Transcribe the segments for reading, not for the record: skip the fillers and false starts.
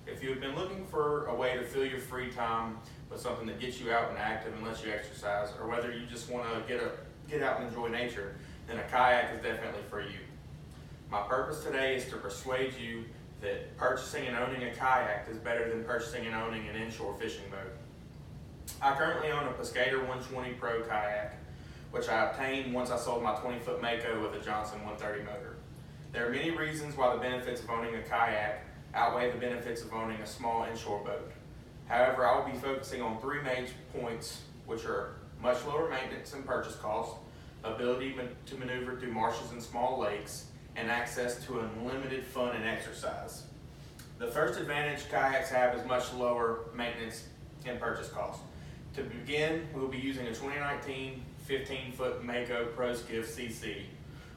If you've been looking for a way to fill your free time with something that gets you out and active and lets you exercise, or whether you just want to get out and enjoy nature, then a kayak is definitely for you. My purpose today is to persuade you that purchasing and owning a kayak is better than purchasing and owning an inshore fishing boat. I currently own a Pescator 120 Pro kayak, which I obtained once I sold my 20-foot Mako with a Johnson 130 motor. There are many reasons why the benefits of owning a kayak outweigh the benefits of owning a small inshore boat. However, I will be focusing on three major points, which are much lower maintenance and purchase costs, ability to maneuver through marshes and small lakes, and access to unlimited fun and exercise. The first advantage kayaks have is much lower maintenance and purchase costs. To begin, we will be using a 2019 15-foot Mako Pro Skiff CC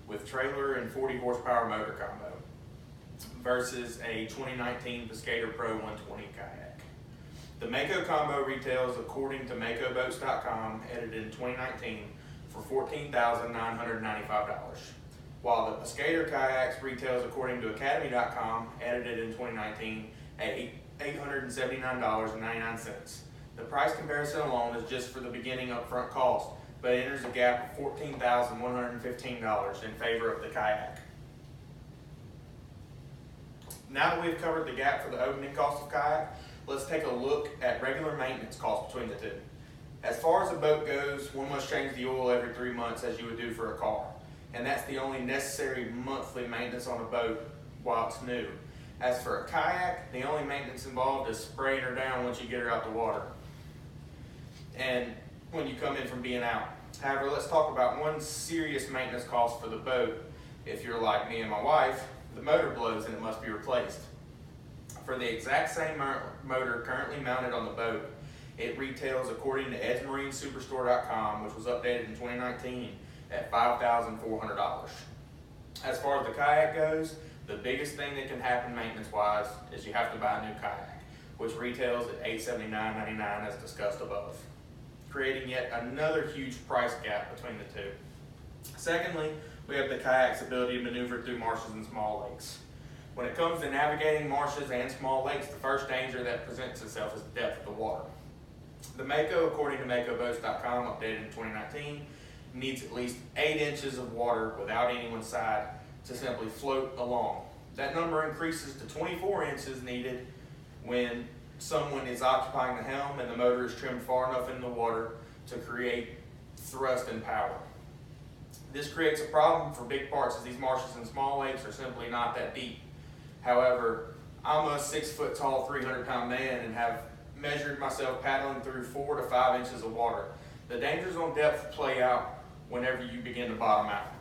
with trailer and 40 horsepower motor combo versus a 2019 Pescator Pro 120 kayak. The Mako combo retails according to MakoBoats.com, edited in 2019, for $14,995, while the Pescator kayaks retails according to Academy.com, edited in 2019, at $879.99. The price comparison alone is just for the beginning upfront cost, but it enters a gap of $14,115 in favor of the kayak. Now that we've covered the gap for the opening cost of kayak, let's take a look at regular maintenance costs between the two. As far as a boat goes, one must change the oil every 3 months as you would do for a car, and that's the only necessary monthly maintenance on a boat while it's new. As for a kayak, the only maintenance involved is spraying her down once you get her out the water and when you come in from being out. However, let's talk about one serious maintenance cost for the boat. If you're like me and my wife, the motor blows and it must be replaced. For the exact same motor currently mounted on the boat, it retails according to EdsMarineSuperstore.com, which was updated in 2019, at $5,400. As far as the kayak goes, the biggest thing that can happen maintenance-wise is you have to buy a new kayak, which retails at $879.99 as discussed above, creating yet another huge price gap between the two. Secondly, we have the kayak's ability to maneuver through marshes and small lakes. When it comes to navigating marshes and small lakes, the first danger that presents itself is the depth of the water. The Mako, according to MakoBoats.com, updated in 2019, needs at least 8 inches of water without anyone's side to simply float along. That number increases to 24 inches needed when someone is occupying the helm and the motor is trimmed far enough in the water to create thrust and power. This creates a problem for big parts as these marshes and small lakes are simply not that deep. However, I'm a 6 foot tall, 300-pound man and have measured myself paddling through 4 to 5 inches of water. The dangers on depth play out whenever you begin to bottom out.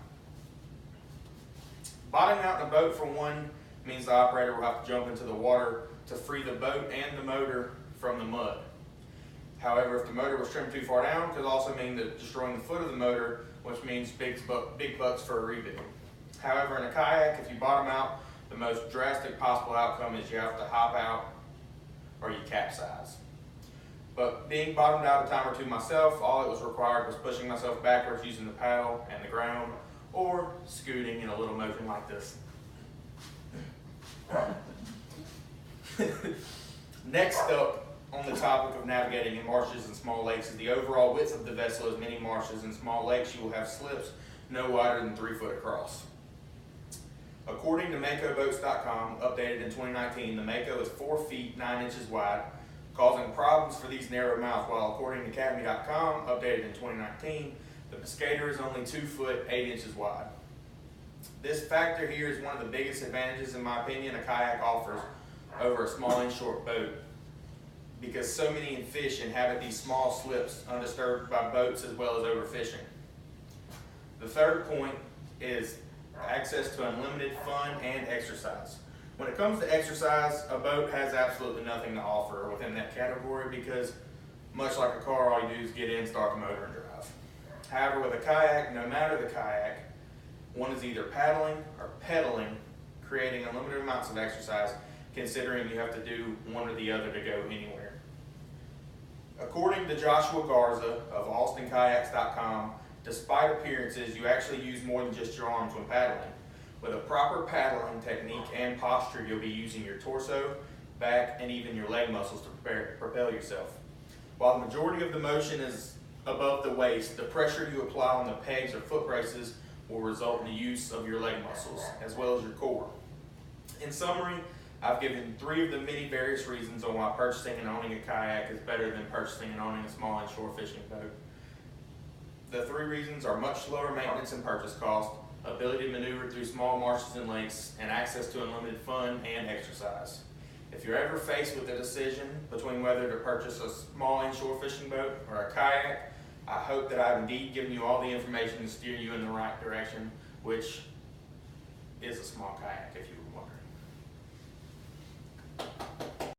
Bottoming out in a boat, for one, means the operator will have to jump into the water to free the boat and the motor from the mud. However, if the motor was trimmed too far down, it could also mean that destroying the foot of the motor, which means big bucks for a rebuild. However, in a kayak, if you bottom out, the most drastic possible outcome is you have to hop out or you capsize. But being bottomed out a time or two myself, all it was required was pushing myself backwards using the paddle and the ground, or scooting in a little motion like this. Next up on the topic of navigating in marshes and small lakes is the overall width of the vessel. As many marshes and small lakes, you will have slips no wider than 3 foot across. According to MakoBoats.com, updated in 2019, the Mako is 4 feet 9 inches wide, causing problems for these narrow mouths, while according to Academy.com, updated in 2019, the Pescator is only 2 foot 8 inches wide. This factor here is one of the biggest advantages, in my opinion, a kayak offers over a small inshore boat, because so many fish inhabit these small slips undisturbed by boats as well as overfishing. The third point is access to unlimited fun and exercise. When it comes to exercise, a boat has absolutely nothing to offer within that category, because much like a car, all you do is get in, start the motor, and drive. However, with a kayak, no matter the kayak, one is either paddling or pedaling, creating unlimited amounts of exercise, considering you have to do one or the other to go anywhere. According to Joshua Garza of AustinKayaks.com, despite appearances, you actually use more than just your arms when paddling. With a proper paddling technique and posture, you'll be using your torso, back, and even your leg muscles to propel yourself. While the majority of the motion is above the waist, the pressure you apply on the pegs or foot braces will result in the use of your leg muscles, as well as your core. In summary, I've given 3 of the many various reasons on why purchasing and owning a kayak is better than purchasing and owning a small inshore fishing boat. The 3 reasons are much lower maintenance and purchase cost, ability to maneuver through small marshes and lakes, and access to unlimited fun and exercise. If you're ever faced with a decision between whether to purchase a small inshore fishing boat or a kayak, I hope that I've indeed given you all the information to steer you in the right direction, which is a small kayak, if you were wondering.